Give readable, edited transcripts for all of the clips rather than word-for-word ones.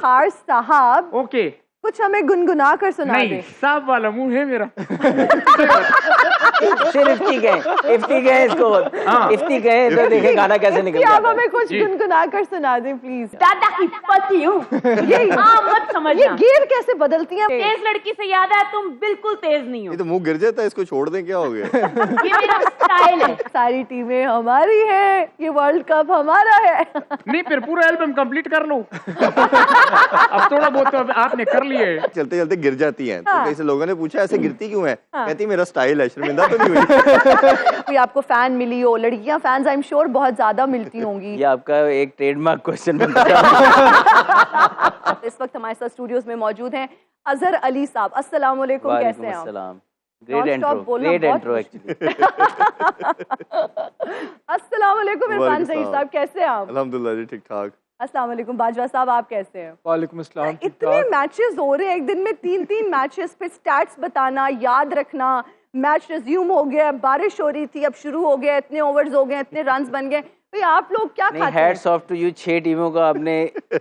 इफ्तिखार साहब ओके कुछ हमें गुनगुना कर सुना नहीं, दे। सांप वाला मुंह है मेरा। सिर्फ इफ्ती गए इसको इफ्ती गए तो देखें गाना कैसे निकल इफ्ती, के आप आता है। हमें कुछ जी। गुनगुना कर सुना दे प्लीज। दादा की पति हूँ मत ये समझना। गेर कैसे बदलती हैं? तेज लड़की से याद है तुम बिल्कुल तेज नहीं हो। ये तो मुंह गिर जाता है, इसको छोड़ दें, क्या हो गया? ये मेरा स्टाइल है। सारी टीमें हमारी है, ये वर्ल्ड कप हमारा है। नहीं, फिर पूरा एल्बम कंप्लीट कर लो। अब थोड़ा बहुत तो आपने कर लिए। चलते चलते गिर जाती हैं। हाँ। तो कई से लोगों ने पूछा ऐसे गिरती क्यों है? हाँ। कहती मेरा स्टाइल है, शर्मिंदा तो नहीं हुई। कोई आपको फैन मिली हो? लड़कियां फैंस आई एम श्योर बहुत ज्यादा मिलती होंगी। ये आपका एक ट्रेडमार्क क्वेश्चन बनता है। इस वक्त हमारे साथ स्टूडियोज में मौजूद हैं अजहर अली साहब। अस्सलाम वालेकुम, कैसे हैं आप? अस्सलाम। ग्रेट Non-stop इंट्रो, बोलना ग्रेट बहुत इंट्रो एक्चुअली। अस्सलाम वालेकुम इरफान वालेकुम सईद सलाम। साहब, कैसे हैं आप? अल्हम्दुलिल्लाह जी, ठीक ठाक। अस्सलाम वालेकुम बाजवा साहब, आप कैसे हैं? वालेकुम अस्सलाम। इतने मैचेस हो रहे हैं एक दिन में, 3-3 मैचेस पे स्टैट्स बताना, याद रखना। मैच रिज्यूम हो गया, बारिश हो रही थी, अब शुरू हो गया, इतने ओवर्स हो गए, इतने रन्स बन गए। भाई आप लोग क्या नहीं, खाते हैं? हैट्स ऑफ टू यू, 6 टीमों का आपने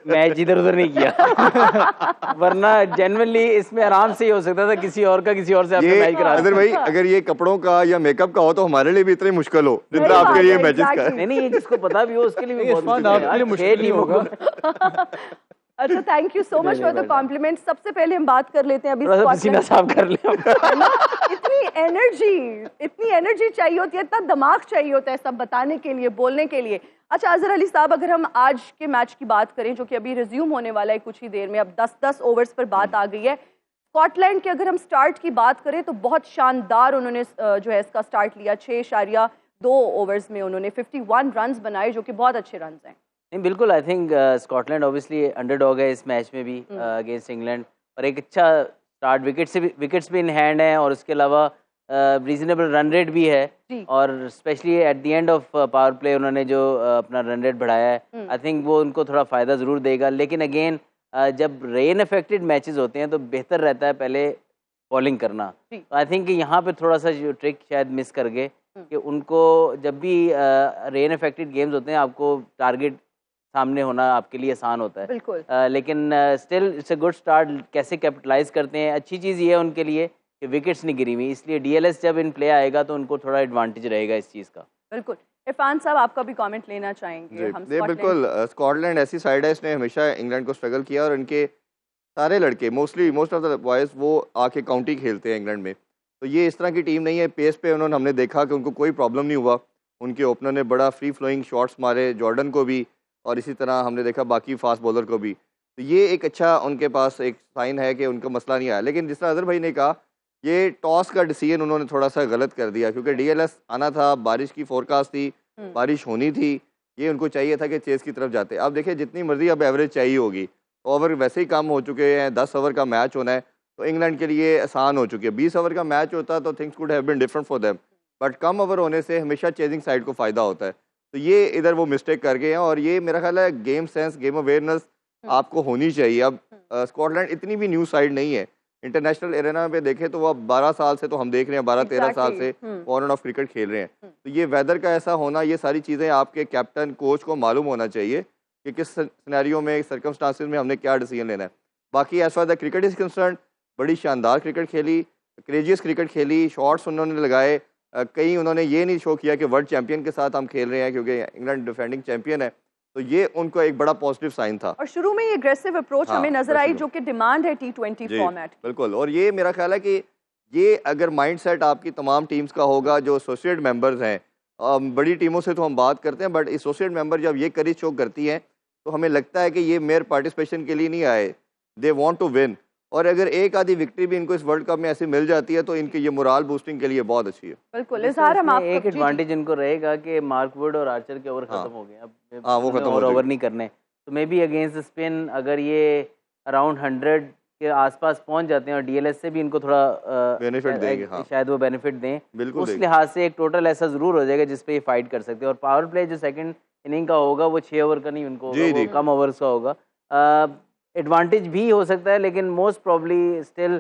मैच इधर उधर नहीं किया। वरना जेन्युइनली इसमें आराम से ही हो सकता था किसी और का किसी और से आपने ये मैच करा अदर भाई, अगर ये कपड़ों का या मेकअप का हो तो हमारे लिए भी इतनी मुश्किल हो जितना सही आपके बात लिए है, मैचेस का exactly। है। नहीं, ये जिसको पता भी हो उसके लिए भी नहीं, बहुत इरफान, मुश्किल है आपके लिए यार, मुश्किल 6 नहीं टीमों होगा। को अच्छा, thank you so much for the compliment. सबसे पहले हम बात कर लेते हैं अभी थोड़ा सा पसीना स्कॉटलैंड। साफ कर ले। इतनी एनर्जी चाहिए होती है, इतना दिमाग चाहिए होता है सब बताने के लिए, बोलने के लिए। अच्छा अजहर अली साहब, अगर हम आज के मैच की बात करें जो कि अभी रिज्यूम होने वाला है कुछ ही देर में, अब 10-10 ओवर्स पर बात आ गई है। स्कॉटलैंड के अगर हम स्टार्ट की बात करें तो बहुत शानदार उन्होंने जो है इसका स्टार्ट लिया। 6.2 ओवर्स में उन्होंने 51 रन्स बनाए जो कि बहुत अच्छे रन्स हैं। नहीं, बिल्कुल। I think Scotland obviously underdog है इस मैच में भी अगेंस्ट इंग्लैंड, और एक अच्छा स्टार्ट, विकेट्स भी इन हैंड है, और उसके अलावा रीजनेबल रन रेट भी है, और specially at the end of power play उन्होंने जो अपना रन रेट बढ़ाया है, आई थिंक वो उनको थोड़ा फ़ायदा ज़रूर देगा। लेकिन अगेन जब रेन अफेक्टेड मैचेस होते हैं तो बेहतर रहता है पहले बॉलिंग करना। तो आई थिंक यहाँ पे थोड़ा सा जो ट्रिक शायद मिस कर गए कि उनको जब भी रेन अफेक्टेड गेम्स होते हैं आपको टारगेट सामने होना आपके लिए आसान होता है। बिल्कुल। लेकिन still it's a good start, कैसे कैपिटलाइज करते हैं। अच्छी चीज़ ये है उनके लिए कि विकेट्स नहीं गिरी हुई, इसलिए डीएलएस जब इन प्ले आएगा तो उनको थोड़ा एडवांटेज रहेगा इस चीज़ का। बिल्कुल। इरफान साहब, आपका भी कमेंट लेना चाहेंगे? हम बिल्कुल, स्कॉटलैंड ऐसी साइड है, इसने हमेशा इंग्लैंड को स्ट्रगल किया, और इनके सारे लड़के मोस्ट ऑफ द बॉयज वो आके काउंटी खेलते हैं इंग्लैंड में। तो ये इस तरह की टीम नहीं है। पेस पे उन्होंने, हमने देखा कि उनको कोई प्रॉब्लम नहीं हुआ। उनके ओपनर ने बड़ा फ्री फ्लोइंग शॉट्स मारे, जॉर्डन को भी, और इसी तरह हमने देखा बाकी फास्ट बॉलर को भी। तो ये एक अच्छा उनके पास एक साइन है कि उनका मसला नहीं आया। लेकिन जिस तरह अजहर भाई ने कहा, ये टॉस का डिसीजन उन्होंने थोड़ा सा गलत कर दिया, क्योंकि डीएलएस आना था, बारिश की फोरकास्ट थी, बारिश होनी थी, ये उनको चाहिए था कि चेस की तरफ जाते। अब देखिए, जितनी मर्जी अब एवरेज चाहिए होगी, ओवर वैसे ही कम हो चुके हैं, 10 ओवर का मैच होना है, तो इंग्लैंड के लिए आसान हो चुकी है। 20 ओवर का मैच होता तो things could have been different for them, but कम ओवर होने से हमेशा चेजिंग साइड को फ़ायदा होता है। तो ये इधर वो मिस्टेक कर गए हैं, और ये मेरा ख्याल है गेम सेंस, गेम अवेयरनेस आपको होनी चाहिए। अब स्कॉटलैंड इतनी भी न्यू साइड नहीं है। इंटरनेशनल एरेना पे देखें तो वो अब 12 साल से तो हम देख रहे हैं, 12-13 साल से फॉरेन ऑफ क्रिकेट खेल रहे हैं। तो ये वेदर का ऐसा होना, ये सारी चीज़ें आपके कैप्टन कोच को मालूम होना चाहिए कि किस सिनेरियो में, सर्कमस्टांसिस में हमने क्या डिसीजन लेना है। बाकी as far the cricket is concern, बड़ी शानदार क्रिकेट खेली, क्रेजियस क्रिकेट खेली, शॉट्स उन्होंने लगाए। कहीं उन्होंने ये नहीं शो किया कि वर्ल्ड चैंपियन के साथ हम खेल रहे हैं, क्योंकि इंग्लैंड डिफेंडिंग चैंपियन है। तो ये उनको एक बड़ा पॉजिटिव साइन था। और शुरू में ये एग्रेसिव अप्रोच हमें नजर आई जो कि डिमांड है T20 फॉर्मेट। बिल्कुल, और ये मेरा ख्याल है कि ये अगर माइंडसेट आपकी तमाम टीम्स का होगा, जो एसोसिएट मेंबर्स हैं, बड़ी टीमों से तो हम बात करते हैं, बट एसोसिएट मेंबर जब ये करेज शो करती हैं तो हमें लगता है कि ये मेयर पार्टिसिपेशन के लिए नहीं आए, दे वांट टू विन। और अगर एक आधी विक्ट्री भी इनको इस वर्ल्ड कप में ऐसी मिल जाती है तो इनके ये मोराल बूस्टिंग के लिए बहुत अच्छी है। बिल्कुल। इजहार हम आपको एक एडवांटेज इनको रहेगा कि मार्क वुड और आर्चर के ओवर खत्म हो गए, अब वो खत्म और हो ओवर नहीं करने। तो मे बी अगेंस्ट स्पिन अगर ये अराउंड 100 के आसपास पहुंच जाते हैं और डीएलएस से भी इनको थोड़ा बेनिफिट देंगे, शायद वो बेनिफिट दें, बिल्कुल उस देंगे। लिहाज से एक टोटल ऐसा जरूर हो जाएगा जिसपे ये फाइट कर सकते हैं। और पावर प्ले जो सेकंड इनिंग का होगा वो 6 ओवर का नहीं उनको होगा, वो कम ओवर्स का होगा। एडवांटेज भी हो सकता है, लेकिन मोस्ट प्रॉब्ली स्टिल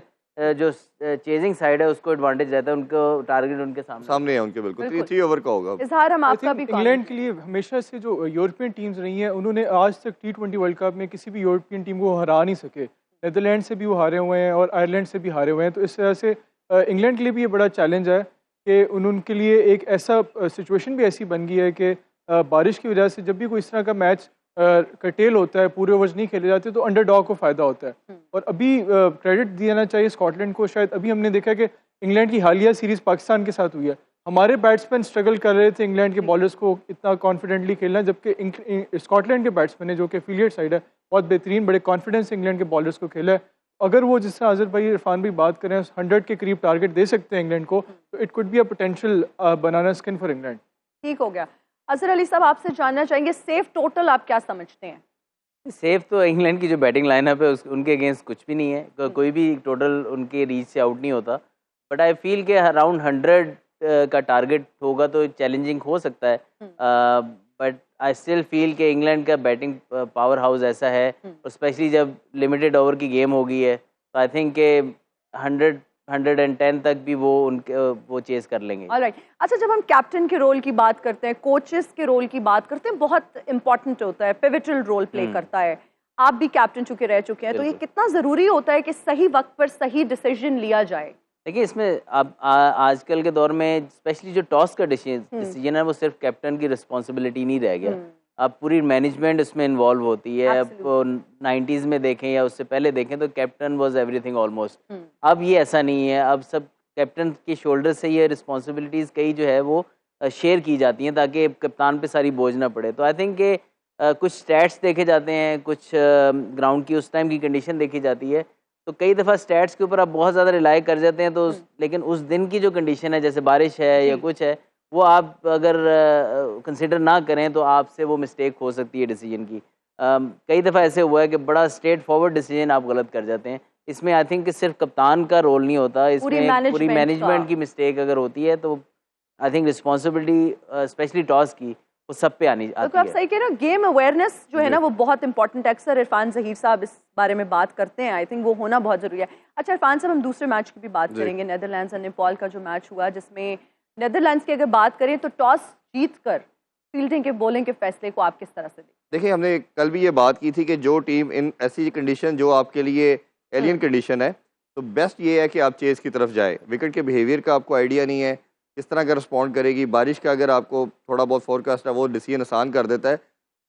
जो चेजिंग साइड है उसको एडवांटेज रहता है, उनको टारगेट उनके सामने है उनके, बिल्कुल बिल्कुल। 3 ओवर का होगा। इजहार हम आई आपका भी थिंक इंग्लैंड के लिए हमेशा से जो यूरोपियन टीम्स रही हैं, उन्होंने आज तक T20 वर्ल्ड कप में किसी भी यूरोपियन टीम को हरा नहीं सके। नीदरलैंड से भी वो हारे हुए हैं और आयरलैंड से भी हारे हुए हैं। तो इस तरह से इंग्लैंड के लिए भी ये बड़ा चैलेंज है कि उनके लिए एक ऐसा सिचुएशन भी ऐसी बन गई है कि बारिश की वजह से जब भी कोई इस तरह का मैच कटेल होता है, पूरे ओवर्स नहीं खेले जाते, तो अंडरडॉग को फ़ायदा होता है। और अभी क्रेडिट देना चाहिए स्कॉटलैंड को। शायद अभी हमने देखा कि इंग्लैंड की हालिया सीरीज़ पाकिस्तान के साथ हुई है, हमारे बैट्समैन स्ट्रगल कर रहे थे इंग्लैंड के बॉलर्स को इतना कॉन्फिडेंटली खेलना, जबकि स्कॉटलैंड के बैट्समैन है जो कि एफिलिएट साइड है, बहुत बेहतरीन, बड़े कॉन्फिडेंस से इंग्लैंड के बॉलर्स को खेला है। अगर वो जिस तरह अजहर भाई, इरफान भी बात करें, 100 के करीब टारगेट दे सकते हैं इंग्लैंड को, तो it could be a potential banana skin for England. ठीक हो गया। अजहर अली साहब, आपसे जानना चाहेंगे सेफ टोटल आप क्या समझते हैं? सेफ तो इंग्लैंड की जो बैटिंग लाइनअप है उनके अगेंस्ट कुछ भी नहीं है, कोई भी टोटल उनके रीच से आउट नहीं होता। बट आई फील के अराउंड 100 का टारगेट होगा तो चैलेंजिंग हो सकता है। बट आई स्टिल फील कि इंग्लैंड का बैटिंग पावर हाउस ऐसा है, और स्पेशली जब लिमिटेड ओवर की गेम हो गई है, तो आई थिंक के 110 तक भी वो चेस कर लेंगे। ऑलराइट। अच्छा, जब हम कैप्टन के रोल की बात करते हैं, कोचेस के रोल की बात करते हैं, बहुत इंपॉर्टेंट होता है, पिवटल रोल प्ले करता है। आप भी कैप्टन चुके रह चुके हैं, तो ये कितना ज़रूरी होता है कि सही वक्त पर सही डिसीजन लिया जाए? देखिए, इसमें अब आजकल के दौर में स्पेशली जो टॉस का डिसीजन है वो सिर्फ कैप्टन की रिस्पॉन्सिबिलिटी नहीं रह गया। अब पूरी मैनेजमेंट इसमें इन्वॉल्व होती है। अब 90s में देखें या उससे पहले देखें तो कैप्टन वाज एवरीथिंग ऑलमोस्ट। अब ये ऐसा नहीं है, अब सब कैप्टन के शोल्डर से ये रिस्पॉन्सिबिलिटीज़ कई जो है वो शेयर की जाती हैं ताकि कप्तान पे सारी बोझ ना पड़े। तो आई थिंक कि कुछ स्टैट्स देखे जाते हैं, कुछ ग्राउंड की उस टाइम की कंडीशन देखी जाती है, तो कई दफ़ा स्टैट्स के ऊपर आप बहुत ज़्यादा रिलाई कर जाते हैं। तो लेकिन उस दिन की जो कंडीशन है, जैसे बारिश है या कुछ है, वो आप अगर कंसिडर ना करें तो आपसे वो मिस्टेक हो सकती है डिसीजन की। कई दफ़ा ऐसे हुआ है कि बड़ा स्ट्रेट फॉरवर्ड डिसीजन आप गलत कर जाते हैं। इसमें आई थिंक कि सिर्फ कप्तान का रोल नहीं होता, इसमें पूरी मैनेजमेंट की मिस्टेक अगर होती है तो I think responsibility specially toss की वो सब पे आती तो आप सही कह रहे हो, गेम अवेयरनेस जो है ना वो बहुत इंपॉर्टेंट है। अक्सर इरफान ज़हीर साहब इस बारे में बात करते हैं, आई थिंक वो होना बहुत ज़रूरी है। अच्छा इरफान साहब, हम दूसरे मैच की भी बात करेंगे, नीदरलैंड्स और नेपाल का जो मैच हुआ, जिसमें नीदरलैंड्स की अगर बात करें तो टॉस जीत कर फील्डिंग के बॉलिंग के फैसले को आप किस तरह से देखते? देखिए, हमने कल भी ये बात की थी कि जो टीम इन ऐसी कंडीशन जो आपके लिए एलियन कंडीशन है, तो बेस्ट ये है कि आप चेस की तरफ जाए। विकेट के बिहेवियर का आपको आइडिया नहीं है, किस तरह का रिस्पॉन्ड करेगी, बारिश का अगर आपको थोड़ा बहुत फोरकास्ट है वो डिसीजन आसान कर देता है।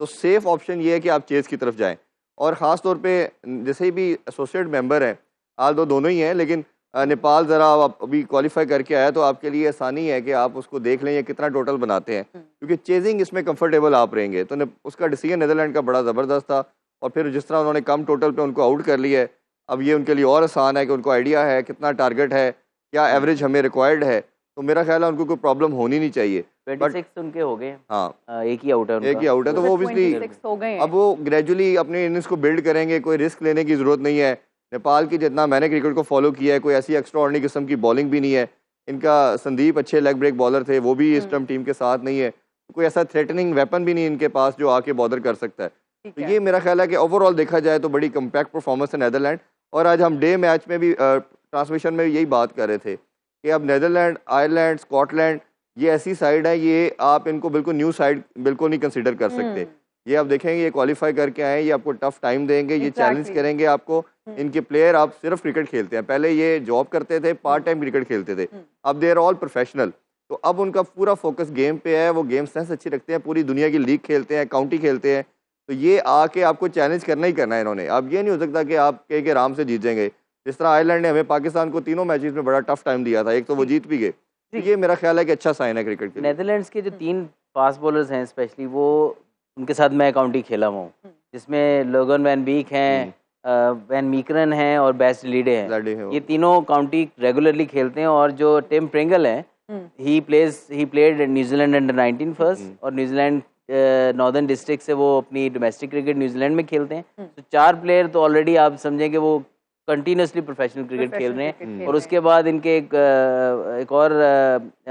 तो सेफ ऑप्शन ये है कि आप चेस की तरफ जाएं। और ख़ास तौर पे जैसे भी एसोसिएट मेंबर हैं, आल दो दोनों ही हैं, लेकिन नेपाल ज़रा अभी क्वालिफाई करके आया तो आपके लिए आसानी है कि आप उसको देख लें ये कितना टोटल बनाते हैं, क्योंकि चेजिंग इसमें कंफर्टेबल आप रहेंगे। तो उसका डिसीजन नीदरलैंड का बड़ा ज़बरदस्त था, और फिर जिस तरह उन्होंने कम टोटल पे उनको आउट कर लिया है, अब ये उनके लिए और आसान है कि उनको आइडिया है कितना टारगेट है, क्या एवरेज हमें रिक्वायर्ड है। तो मेरा ख्याल है उनको कोई प्रॉब्लम होनी नहीं चाहिए। 26 उनके हो गए। हाँ, एक ही आउट है उनका। एक ही आउट है, तो वो ऑब्वियसली अब वो ग्रेजुअली अपने इनिंग्स को बिल्ड करेंगे, कोई रिस्क लेने की ज़रूरत नहीं है। नेपाल की जितना मैंने क्रिकेट को फॉलो किया है, कोई ऐसी एक्स्ट्राऑर्डिनरी किस्म की बॉलिंग भी नहीं है। इनका संदीप अच्छे लेग ब्रेक बॉलर थे, वो भी इस टाइम टीम के साथ नहीं है। कोई ऐसा थ्रेटनिंग वेपन भी नहीं इनके पास जो आके बॉदर कर सकता है। तो ये मेरा ख्याल है कि ओवरऑल देखा जाए तो बड़ी कम्पैक्ट परफॉर्मेंस है नीदरलैंड। और आज हम डे मैच में भी ट्रांसमिशन में यही बात कर रहे थे कि अब नीदरलैंड, आयरलैंड, स्कॉटलैंड ये ऐसी साइड है, ये आप इनको बिल्कुल न्यू साइड बिल्कुल नहीं कंसिडर कर सकते। ये आप देखेंगे, ये क्वालिफाई करके आए, ये आपको टफ टाइम देंगे, ये चैलेंज करेंगे आपको। इनके प्लेयर आप सिर्फ क्रिकेट खेलते हैं, पहले ये जॉब करते थे, पार्ट टाइम क्रिकेट खेलते थे, अब दे आर ऑल प्रोफेशनल। तो अब उनका पूरा फोकस गेम पे है, वो गेम सेंस अच्छी रखते हैं, पूरी दुनिया की लीग खेलते हैं, काउंटी खेलते हैं। तो ये आके आपको चैलेंज करना ही करना है इन्होंने। अब ये नहीं हो सकता कि आप कह के आराम से जीत जाएंगे। जिस तरह आयरलैंड ने हमें पाकिस्तान को तीनों मैचेस में बड़ा टफ टाइम दिया था, एक तो वो जीत भी गए। तो ये मेरा ख्याल है कि अच्छा साइन है क्रिकेट के लिए। नीदरलैंड्स के जो 3 फास्ट बॉलर्स हैं स्पेशली, वो उनके साथ मैं काउंटी खेला हूँ, जिसमें लोगन वैन बीक हैं, वैन मीकरन हैं और बेस्ट लीडे हैं। ये तीनों काउंटी रेगुलरली खेलते हैं। और जो टिम प्रिंगल हैं, he played New Zealand under 19 first, और न्यूजीलैंड नॉर्दर्न डिस्ट्रिक्ट से वो अपनी डोमेस्टिक क्रिकेट न्यूजीलैंड में खेलते हैं। तो 4 प्लेयर तो ऑलरेडी आप समझें कि वो कंटिन्यूसली प्रोफेशनल क्रिकेट खेल रहे हैं। और उसके बाद इनके एक और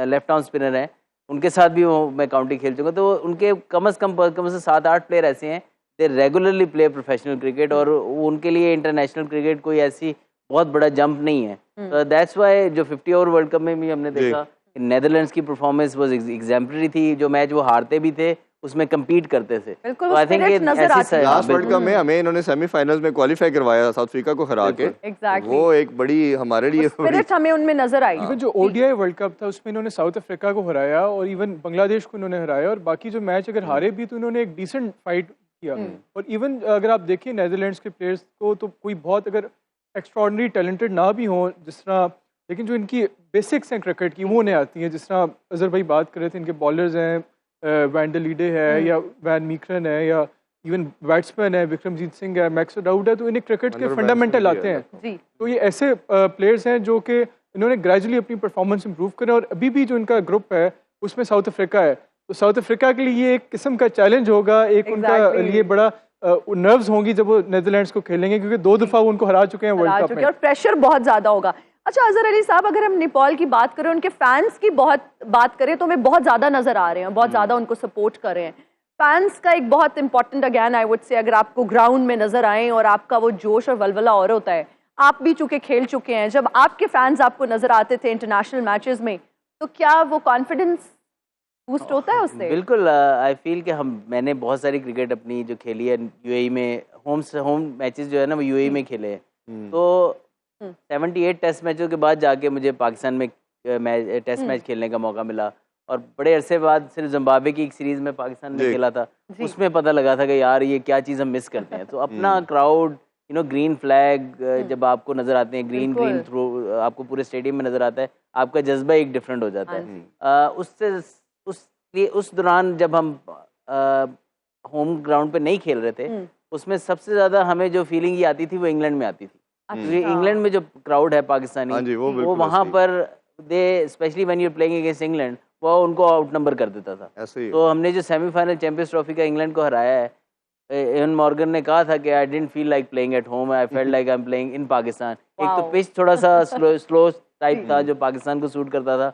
लेफ्ट आर्म स्पिनर हैं, उनके साथ भी मैं काउंटी खेल चुका। तो उनके कम से 7-8 प्लेयर ऐसे हैं, दे रेगुलरली प्ले प्रोफेशनल क्रिकेट, और उनके लिए इंटरनेशनल क्रिकेट कोई ऐसी बहुत बड़ा जंप नहीं है। दैट्स व्हाई जो 50 ओवर वर्ल्ड कप में भी हमने देखा नेदरलैंड्स की परफॉर्मेंस वाज एग्जाम्पलरी थी। जो मैच वो हारते भी थे उसमें कम्पीट करते थे। बिल्कुल, तो वो आई थिंक spirit नजर आती है। लास्ट वर्ल्ड कप में हमें इन्होंने सेमीफाइनल्स में क्वालिफाई करवाया साउथ अफ्रीका को हरा के। Exactly. वो एक बड़ी हमारे लिए बड़ी स्पिरिट हमें उनमें नजर आई। इवन जो ओडीआई वर्ल्ड कप था उसमें इन्होंने साउथ अफ्रीका को हराया और इवन बांग्लादेश को इन्होंने हराया, और बाकी जो मैच अगर हारे भी तो इन्होंने एक डिसेंट फाइट किया। और इवन अगर आप देखिए नेदरलैंड्स के प्लेयर्स को तो कोई बहुत अगर एक्स्ट्रॉर्डनरी टैलेंटेड ना भी हो जिस तरह, लेकिन जो इनकी बेसिक्स हैं क्रिकेट की वो उन्हें आती हैं। जिस तरह अजहर भाई बात कर रहे थे, इनके बॉलर्स हैं वैंडल लीडे है या वैन मीकरन है या इवन बैट्समैन है विक्रमजीत सिंह है, मैक्स डाउड है, तो इन्हें क्रिकेट के फंडामेंटल आते हैं। जी। तो ये ऐसे प्लेयर्स हैं जो कि इन्होंने ग्रेजुअली अपनी परफॉर्मेंस इंप्रूव करें, और अभी भी जो इनका ग्रुप है उसमें साउथ अफ्रीका है, तो साउथ अफ्रीका के लिए ये एक किस्म का चैलेंज होगा, एक उनका लिए बड़ा नर्व्स होंगी जब वो नेदरलैंड्स को खेलेंगे, क्योंकि 2 दफा वो उनको हरा चुके हैं वर्ल्ड कप में, और प्रेशर बहुत ज्यादा होगा। अच्छा अजहर अली साहब, अगर हम नेपाल की बात करें, उनके फैंस की बहुत बात करें तो हमें बहुत ज्यादा नजर आ रहे हैं, बहुत ज्यादा उनको सपोर्ट कर रहे हैं। फैंस का एक बहुत important again I would say, अगर आपको ग्राउंड में नजर आए और आपका वो जोश और वलवला और होता है, आप भी चूंकि खेल चुके हैं, जब आपके फैंस आपको नजर आते थे इंटरनेशनल मैचेस में, तो क्या वो कॉन्फिडेंस बूस्ट होता है उससे? बिल्कुल। आई फील कि मैंने बहुत सारी क्रिकेट अपनी जो खेली है यूएई में, होम मैचेस जो है ना वो यूएई में खेले हैं। तो 78 टेस्ट मैचों के बाद जाके मुझे पाकिस्तान में टेस्ट मैच खेलने का मौका मिला, और बड़े अरसे बाद सिर्फ जिम्बाब्वे की एक सीरीज में पाकिस्तान में खेला था, उसमें पता लगा था कि यार ये क्या चीज़ हम मिस करते हैं। तो अपना क्राउड, ग्रीन फ्लैग जब आपको नजर आते हैं, ग्रीन थ्रू आपको पूरे स्टेडियम में नजर आता है, आपका जज्बा एक डिफरेंट हो जाता है। उससे उस दौरान जब हम होम ग्राउंड पे नहीं खेल रहे थे, उसमें सबसे ज्यादा हमें जो फीलिंग ये आती थी वो इंग्लैंड में आती थी। क्योंकि इंग्लैंड में जो क्राउड है पाकिस्तानी, वो वहाँ पर specially when you are playing against England, वो उनको आउट नंबर कर देता था। तो हमने जो सेमीफाइनल चैंपियंस ट्रॉफी का इंग्लैंड को हराया है, एवन मॉर्गन ने कहा था कि I didn't feel like playing at home, I felt like I am playing in Pakistan. एक तो पिच थोड़ा सा स्लो टाइप था जो पाकिस्तान को सूट करता था,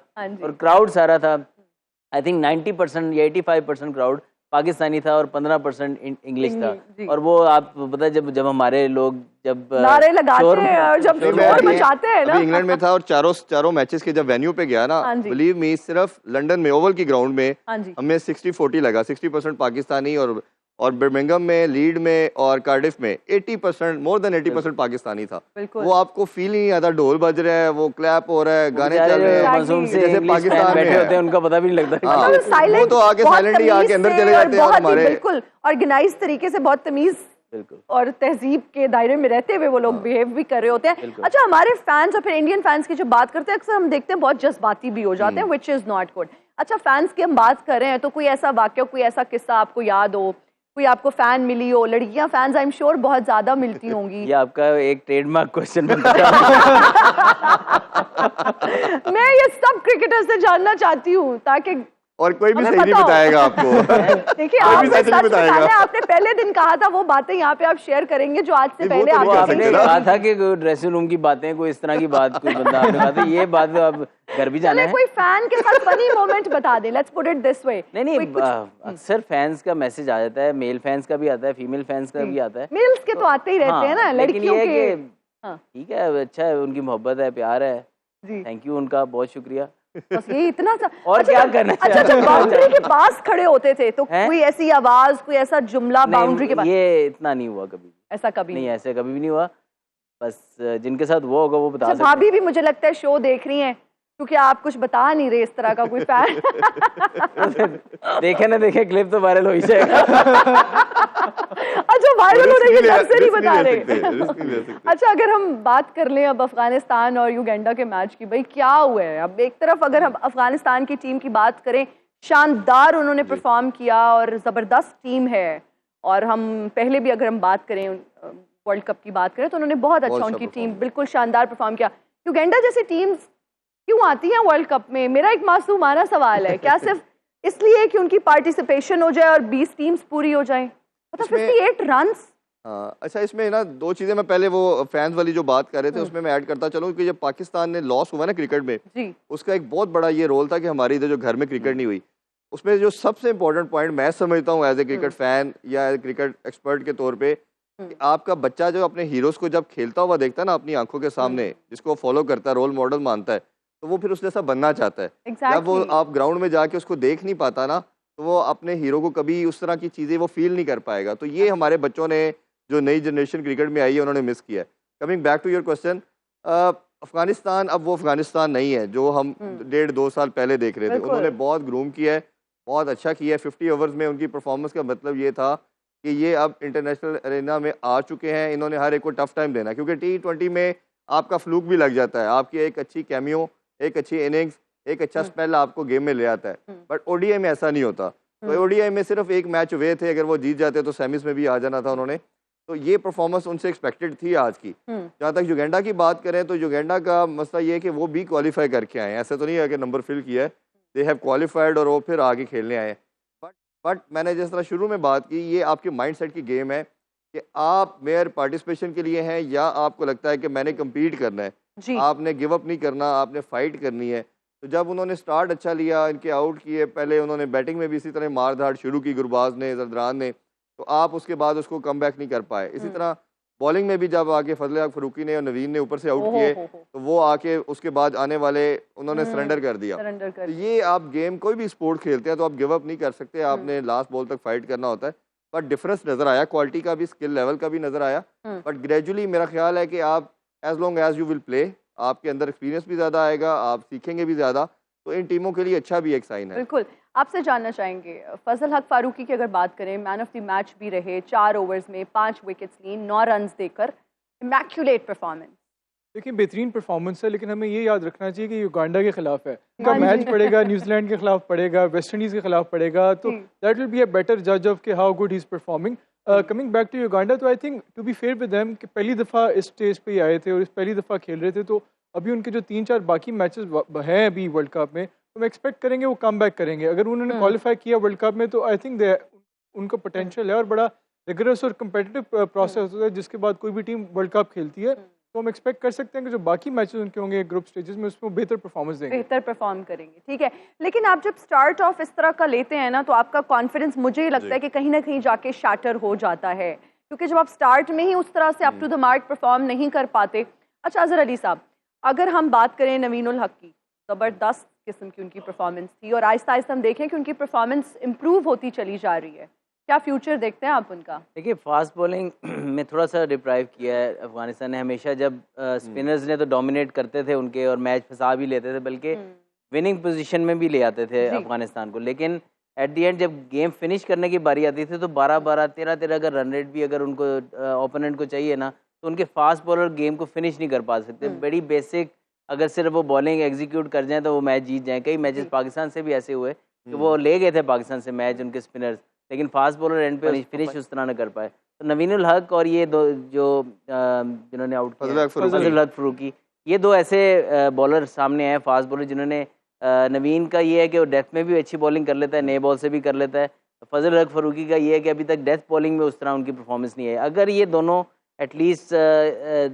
और क्राउड सारा था, आई थिंक 90% या 85% क्राउड पाकिस्तानी था और 15% इंग्लिश था। और वो आप पता जब हमारे लोग जब नारे लगाते हैं और जब शोर मचाते हैं ना, इंग्लैंड में था, और चारों मैचेस के जब वेन्यू पे गया ना, बिलीव मी, सिर्फ लंदन में ओवल की ग्राउंड में हमें 60-40 लगा, 60% पाकिस्तानी, और बर्मिंघम में, लीड में और कार्डिफ में 80%, मोर देन 80% पाकिस्तानी था। वो आपको फील नहीं आता, ढोल बज रहा है, वो क्लैप हो रहा है, गाने चल रहे हैं, जैसे पाकिस्तान में बैठे होते हैं उनका पता भी नहीं लगता। वो तो आके साइलेंटली आके अंदर चले जाते हैं, और हमारे बिल्कुल ऑर्गेनाइज तरीके से, बहुत तमीज और तहजीब के दायरे में रहते हुए वो लोग बिहेव भी कर रहे होते हैं। अच्छा, हमारे फैंस और फिर इंडियन फैंस की जो बात करते हैं, अक्सर हम देखते हैं बहुत जज्बाती भी हो जाते हैं, विच इज नॉट गुड। अच्छा, फैंस की हम बात कर रहे हैं, तो कोई ऐसा वाक्य, कोई ऐसा किस्सा आपको याद हो, कोई आपको फैन मिली हो? लड़कियां फैंस आई एम श्योर बहुत ज्यादा मिलती होंगी। ये आपका एक ट्रेडमार्क क्वेश्चन बनता है। मैं ये सब क्रिकेटर से जानना चाहती हूँ, ताकि और कोई भी सही नहीं बताएगा आपको। देखिए, आपने सच बताया, आपने पहले दिन कहा था वो बातें यहाँ पे आप शेयर करेंगे जो आज से पहले आपने कहा था कि ड्रेसिंग रूम की बातें, कोई इस तरह की बात कोई बंदा आपने कहा था, ये बात आप घर भी जाना है। कोई फैन के साथ फनी मोमेंट बता दे, let's put it this way. नहीं, अक्सर फैंस का मैसेज आ जाता है, मेल फैंस का भी आता है, फीमेल फैंस का भी आता है। मेल्स के तो आते ही रहते हैं ना, लड़कियों के। ठीक है, अच्छा है, उनकी मोहब्बत है, प्यार है, थैंक यू उनका, बहुत शुक्रिया। बस ये इतना सा। और क्या करना चाहिए? अच्छा, बाउंड्री के पास खड़े होते थे तो कोई ऐसी आवाज, कोई ऐसा जुमला बाउंड्री के पास? ये इतना नहीं हुआ कभी, ऐसा कभी नहीं, ऐसे कभी भी नहीं हुआ। बस जिनके साथ वो होगा वो बता सकते हैं। भाभी भी मुझे लगता है शो देख रही हैं, क्योंकि आप कुछ बता नहीं रहे इस तरह का कोई फैन। देखे ना देखे, क्लिप तो वायरल हो ही जाएगा। अच्छा, वायरल होने के डर से नहीं बता रहे। अच्छा, अगर हम बात कर लें अब अफगानिस्तान और युगांडा के मैच की, भाई क्या हुआ है? अब एक तरफ अगर हम अफगानिस्तान की टीम की बात करें, शानदार उन्होंने परफॉर्म किया और जबरदस्त टीम है, और हम पहले भी अगर हम बात करें वर्ल्ड कप की बात करें तो उन्होंने बहुत अच्छा, उनकी टीम बिल्कुल शानदार परफॉर्म किया। युगांडा जैसी टीम्स क्यों आती हैं वर्ल्ड कप में? मेरा एक मासूमाना सवाल है, क्या सिर्फ इसलिए कि उनकी पार्टिसिपेशन हो जाए और 20 टीम्स पूरी हो जाए? मतलब 58 रन्स। अच्छा, इसमें ना 2 चीजें, मैं पहले वो फैंस वाली जो बात कर रहे थे उसमें मैं ऐड करता चलूं कि जब पाकिस्तान ने लॉस हुआ ना क्रिकेट में जी, उसका एक बहुत बड़ा ये रोल था कि हमारे इधर जो घर में क्रिकेट नहीं हुई, उसमें जो सबसे इंपॉर्टेंट पॉइंट मैं समझता हूँ एज ए क्रिकेट फैन या एज ए क्रिकेट एक्सपर्ट के तौर पे, कि आपका बच्चा जो अपने हीरोज को जब खेलता हुआ देखता है ना अपनी आंखों के सामने, जिसको फॉलो करता है, रोल मॉडल मानता है, तो वो फिर उस जैसा बनना चाहता है। जब वो एग्जैक्टली। आप ग्राउंड में जाके उसको देख नहीं पाता ना, तो वो अपने हीरो को कभी उस तरह की चीज़ें वो फील नहीं कर पाएगा। तो ये हमारे बच्चों ने, जो नई जनरेशन क्रिकेट में आई है, उन्होंने मिस किया है। Coming back to your question, Afghanistan अब वो अफगानिस्तान नहीं है जो हम 1.5-2 साल पहले देख रहे थे। बिल्कुल। उन्होंने बहुत ग्रूम किया है, बहुत अच्छा किया है। 50 ओवर्स में उनकी परफॉर्मेंस का मतलब ये था कि ये अब इंटरनेशनल अरेना में आ चुके हैं। इन्होंने हर एक को टफ टाइम देना, क्योंकि T20 में आपका फ्लूक भी लग जाता है। आपकी एक अच्छी कैमियो, एक अच्छी इनिंग्स, एक अच्छा स्पेल आपको गेम में ले आता है। बट ओडीआई में ऐसा नहीं होता। तो ओडीआई में सिर्फ एक मैच हुए थे, अगर वो जीत जाते तो सेमीज में भी आ जाना था उन्होंने। तो ये परफॉर्मेंस उनसे एक्सपेक्टेड थी आज की। जहाँ तक युगांडा की बात करें, तो युगांडा का मसला ये है कि वो भी क्वालिफाई करके आए हैं। ऐसा तो नहीं है कि नंबर फिल किया है, दे हैव क्वालिफाइड और वो फिर आगे खेलने आए हैं। बट मैंने जिस तरह शुरू में बात की, ये आपके माइंडसेट की गेम है कि आप मेयर पार्टिसिपेशन के लिए हैं या आपको लगता है कि मैंने कम्पीट करना है। जी। आपने गिव अप नहीं करना, आपने फाइट करनी है। तो जब उन्होंने स्टार्ट अच्छा लिया, इनके आउट किए, पहले उन्होंने बैटिंग में भी इसी तरह मार धाड़ शुरू की, गुरबाज ने, जरदान ने, तो आप उसके बाद उसको कम बैक नहीं कर पाए। इसी तरह बॉलिंग में भी जब आके फजल हक फरूकी ने और नवीन ने ऊपर से आउट किए, तो वो आके उसके बाद आने वाले उन्होंने सरेंडर कर दिया। सरेंडर कर तो ये आप गेम कोई भी स्पोर्ट खेलते हैं तो आप गिव अप नहीं कर सकते, आपने लास्ट बॉल तक फाइट करना होता है। बट डिफरेंस नज़र आया, क्वालिटी का भी, स्किल लेवल का भी नज़र आया। बट ग्रेजुअली मेरा ख्याल है कि आप as long as you will play, आपके अंदर एक्सपीरियंस भी ज़्यादा आएगा, आप सीखेंगे भी ज़्यादा, तो इन टीमों के लिए अच्छा भी एक साइन है। बिल्कुल। आपसे जानना चाहेंगे, फजल हक फारूकी की अगर बात करें, मैन ऑफ द मैच भी रहे, 4 ओवर्स में 5 विकेट्स ली, 9 रन देकर, इमैक्युलेट परफॉर्मेंस। देखिए बेहतरीन परफॉर्मेंस है, लेकिन हमें ये याद रखना चाहिए कि युगांडा के खिलाफ है। उनका हाँ मैच जी। पड़ेगा, न्यूजीलैंड के खिलाफ पड़ेगा, वेस्ट इंडीज़ के खिलाफ पड़ेगा, तो जी। That will be a better जज ऑफ के how good he is performing. Coming back to Uganda, तो I think to be fair with them कि पहली दफ़ा इस स्टेज पे ही आए थे और इस पहली दफ़ा खेल रहे थे, तो अभी उनके जो 3-4 बाकी मैचेस हैं अभी वर्ल्ड कप में, तो हम एक्सपेक्ट करेंगे वो कम बैक करेंगे। अगर उन्होंने क्वालिफाई किया वर्ल्ड कप में, तो आई थिंक उनका पोटेंशियल है और बड़ा रिगरस और कम्पिटिटिव प्रोसेस होता है, जिसके बाद कोई भी टीम वर्ल्ड कप खेलती है। तो हम एक्सपेक्ट कर सकते हैं कि जो बाकी मैचेस उनके होंगे ग्रुप स्टेजेस में, उसमें वो बेहतर परफॉर्मेंस देंगे। बेहतर परफॉर्म करेंगे, ठीक है। लेकिन आप जब स्टार्ट ऑफ इस तरह का लेते हैं ना, तो आपका कॉन्फिडेंस मुझे ही लगता है कि कहीं ना कहीं जाके शैटर हो जाता है, क्योंकि जब आप स्टार्ट में ही उस तरह से up to the mark perform नहीं कर पाते। अच्छा अजहर अली साहब, अगर हम बात करें नवीन उल हक की, ज़बरदस्त किस्म की उनकी परफॉर्मेंस थी और आहिस्ता आहिस्ता हम देखें कि उनकी परफॉर्मेंस इम्प्रूव होती चली जा रही है। क्या फ्यूचर देखते हैं आप उनका? देखिए फास्ट बॉलिंग में थोड़ा सा डिप्राइव किया है अफगानिस्तान ने हमेशा। जब स्पिनर्स ने तो डोमिनेट करते थे उनके और मैच फंसा भी लेते थे, बल्कि विनिंग पोजीशन में भी ले आते थे अफगानिस्तान को। लेकिन एट दी एंड जब गेम फिनिश करने की बारी आती थी, तो 12-12, 13-13 अगर रन रेट भी अगर उनको ओपोनेंट को चाहिए ना, तो उनके फास्ट बॉलर गेम को फिनिश नहीं कर पा सकते। बड़ी बेसिक अगर सिर्फ वो बॉलिंग एग्जीक्यूट कर जाएं तो वो मैच जीत जाएं। कई मैचेस पाकिस्तान से भी ऐसे हुए कि वो ले गए थे पाकिस्तान से मैच उनके स्पिनर्स, लेकिन फास्ट बॉलर एंड पे फिनिश उस तरह न कर पाए। तो नवीन उल हक और ये दो जो जिन्होंने आउट किया फजल हक फरूकी, ये दो ऐसे बॉलर सामने आए फास्ट बॉलर जिन्होंने, नवीन का ये है कि वो डेथ में भी अच्छी बॉलिंग कर लेता है, नए बॉल से भी कर लेता है। फजल हक फरूकी का ये है कि अभी तक डेथ बॉलिंग में उस तरह उनकी परफॉर्मेंस नहीं है। अगर ये दोनों एटलीस्ट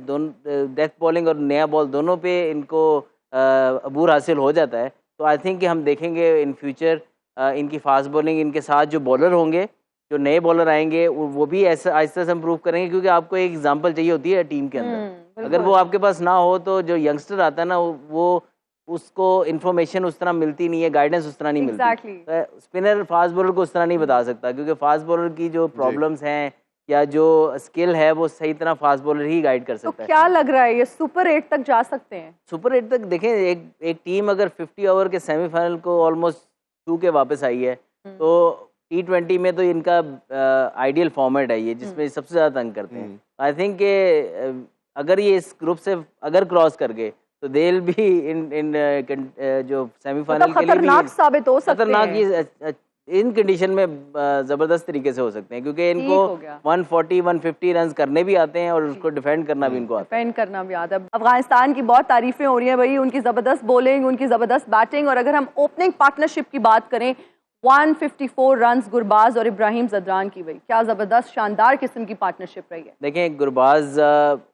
दोनों डेथ बॉलिंग और नया बॉल दोनों पे इनको अबूर हासिल हो जाता है, तो आई थिंक कि हम देखेंगे इन फ्यूचर इनकी फास्ट बॉलिंग, इनके साथ जो बॉलर होंगे, जो नए बॉलर आएंगे, वो भी ऐसा आहिस्ता से इम्प्रूव करेंगे, क्योंकि आपको एक एग्जांपल चाहिए होती है टीम के अंदर। अगर वो आपके पास ना हो तो जो यंगस्टर आता है ना, वो उसको इन्फॉर्मेशन उस तरह मिलती नहीं है, गाइडेंस उस तरह नहीं मिलती। स्पिनर फास्ट बॉलर को उस तरह नहीं बता सकता, क्योंकि फास्ट बॉलर की जो प्रॉब्लम्स हैं या जो स्किल है वो सही तरह फास्ट बॉलर ही गाइड कर सकता है। क्या लग रहा है ये सुपर 8 तक जा सकते हैं? सुपर 8 तक देखें, एक टीम अगर 50 ओवर के सेमीफाइनल को ऑलमोस्ट छू के वापस आई है, तो T20 में तो इनका आइडियल फॉर्मेट है ये, जिसमें सबसे ज़्यादा तंग करते हैं। आई थिंक कि अगर ये इस ग्रुप से अगर क्रॉस कर गए, तो दे विल बी इन जो सेमीफाइनल के लिए खतरनाक साबित हो सकते हैं। खतरनाक ये इन कंडीशन में ज़बरदस्त तरीके से हो सकते हैं, क्योंकि इनको 140-150 रन करने भी आते हैं और उसको डिफेंड करना भी इनको आता है। डिफेंड करना भी आता है। अफगानिस्तान की बहुत तारीफें हो रही हैं भाई, उनकी ज़बरदस्त बॉलिंग, उनकी ज़बरदस्त बैटिंग, और अगर हम ओपनिंग पार्टनरशिप की बात करें, 154 रन्स गुरबाज और इब्राहिम जदरान की, भाई क्या ज़बरदस्त शानदार किस्म की पार्टनरशिप रही है। देखें गुरबाज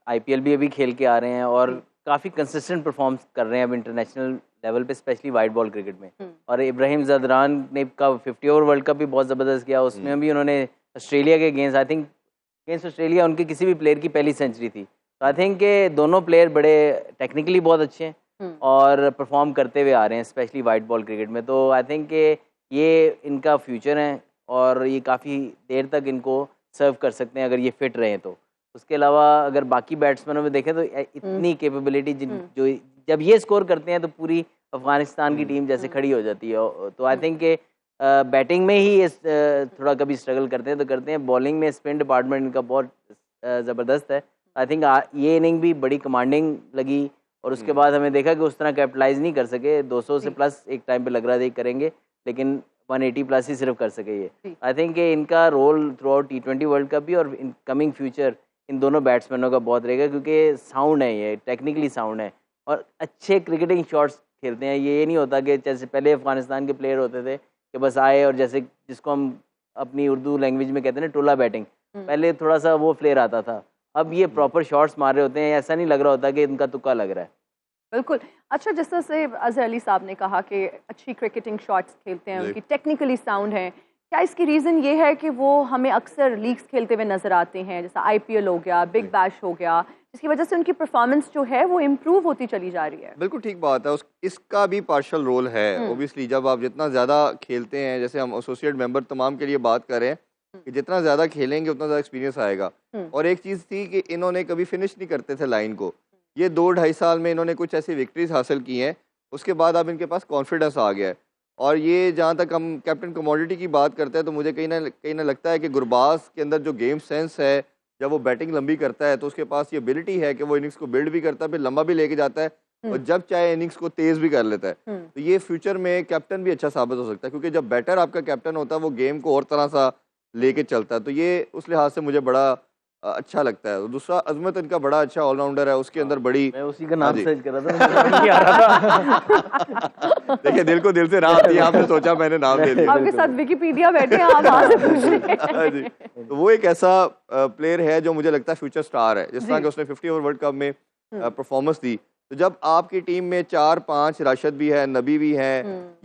IPL भी अभी खेल के आ रहे हैं और काफ़ी कंसिस्टेंट परफॉर्म कर रहे हैं अब इंटरनेशनल लेवल पे, स्पेशली वाइट बॉल क्रिकेट में। और इब्राहिम जदरान ने का 50 ओवर वर्ल्ड कप भी बहुत ज़बरदस्त किया, उसमें भी उन्होंने ऑस्ट्रेलिया के against I think against Australia उनके किसी भी प्लेयर की पहली सेंचुरी थी। तो आई थिंक के दोनों प्लेयर बड़े टेक्निकली बहुत अच्छे हैं और परफॉर्म करते हुए आ रहे हैं, स्पेशली वाइट बॉल क्रिकेट में। तो आई थिंक के ये इनका फ्यूचर है और ये काफ़ी देर तक इनको सर्व कर सकते हैं अगर ये फिट रहें तो। उसके अलावा अगर बाकी बैट्समैनों में देखें तो इतनी कैपेबिलिटी जो जब ये स्कोर करते हैं तो पूरी अफगानिस्तान की टीम जैसे खड़ी हो जाती है। तो आई थिंक के बैटिंग में ही थोड़ा कभी स्ट्रगल करते हैं तो करते हैं, बॉलिंग में स्पिन डिपार्टमेंट इनका बहुत ज़बरदस्त है। आई थिंक ये इनिंग भी बड़ी कमांडिंग लगी और उसके बाद हमें देखा कि उस तरह कैपिटलाइज नहीं कर सके। 200 से प्लस एक टाइम पे लग रहा था करेंगे, लेकिन 180 प्लस ही सिर्फ कर सके ये। आई थिंक इनका role throughout T20 world cup भी और इन कमिंग फ्यूचर इन दोनों बैट्समैनों का बहुत रहेगा, क्योंकि साउंड है, ये टेक्निकली साउंड है और अच्छे क्रिकेटिंग शॉट्स खेलते हैं। ये नहीं होता कि जैसे पहले अफगानिस्तान के प्लेयर होते थे कि बस आए और जैसे जिसको हम अपनी उर्दू लैंग्वेज में कहते हैं ना टोला बैटिंग, पहले थोड़ा सा वो फ्लेयर आता था। अब ये प्रॉपर शॉट्स मार रहे होते हैं, ऐसा नहीं लग रहा होता कि इनका तुक्का लग रहा है। बिल्कुल। अच्छा, जिस तरह से अजहर अली साहब ने कहा कि अच्छी क्रिकेटिंग शॉट्स खेलते हैं, उनकी टेक्निकली साउंड है, क्या इसकी रीज़न ये है कि वो हमें अक्सर लीग्स खेलते हुए नज़र आते हैं, जैसा IPL हो गया, बिग बैश हो गया, जिसकी वजह से उनकी परफॉर्मेंस जो है वो इम्प्रूव होती चली जा रही है? बिल्कुल ठीक बात है। इसका भी पार्शल रोल है ओबियसली। जब आप जितना ज़्यादा खेलते हैं, जैसे हम एसोसिएट मेंबर तमाम के लिए बात कर रहे हैं कि जितना ज़्यादा खेलेंगे उतना ज़्यादा एक्सपीरियंस आएगा। और एक चीज़ थी कि इन्होंने कभी फिनिश नहीं करते थे लाइन को। ये 2-2.5 साल में इन्होंने कुछ ऐसी विक्ट्रीज हासिल की हैं, उसके बाद अब इनके पास कॉन्फिडेंस आ गया है। और ये जहाँ तक हम कैप्टन कमोडिटी की बात करते हैं तो मुझे कहीं ना लगता है कि गुरबाज के अंदर जो गेम सेंस है, जब वो बैटिंग लंबी करता है तो उसके पास ये एबिलिटी है कि वो इनिंग्स को बिल्ड भी करता है, फिर लंबा भी लेके जाता है और जब चाहे इनिंग्स को तेज़ भी कर लेता है। तो ये फ्यूचर में कैप्टन भी अच्छा साबित हो सकता है, क्योंकि जब बैटर आपका कैप्टन होता है वो गेम को और तरह सा लेके चलता है। तो ये उस लिहाज से मुझे बड़ा अच्छा लगता है। दूसरा, अजमत इनका बड़ा अच्छा ऑलराउंडर है, उसके अंदर बड़ी, मैं उसी का नाम सर्च कर रहा था, मुझे नहीं आ रहा था। देखिए दिल को दिल से राह आती है, आपने सोचा मैंने नाम ले लिया। आपके साथ विकिपीडिया बैठे हैं, आप वहाँ से पूछ रहे हैं। जी। तो वो एक ऐसा प्लेयर है जो मुझे लगता है फ्यूचर स्टार है। जिस तरह कि उसने 50 ओवर वर्ल्ड कप में परफॉर्मेंस दी, तो जब आपकी टीम में 4-5 राशिद भी है, नबी भी है,